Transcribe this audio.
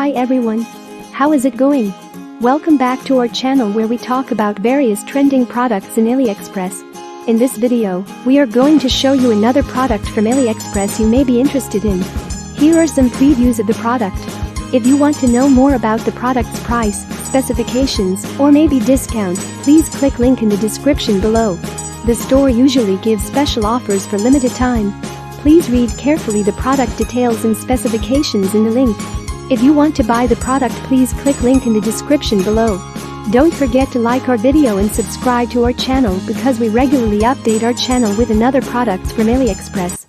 Hi everyone. How is it going? Welcome back to our channel where we talk about various trending products in AliExpress. In this video, we are going to show you another product from AliExpress you may be interested in. Here are some previews of the product. If you want to know more about the product's price, specifications, or maybe discount, please click link in the description below. The store usually gives special offers for limited time. Please read carefully the product details and specifications in the link. If you want to buy the product, please click link in the description below. Don't forget to like our video and subscribe to our channel because we regularly update our channel with another products from AliExpress.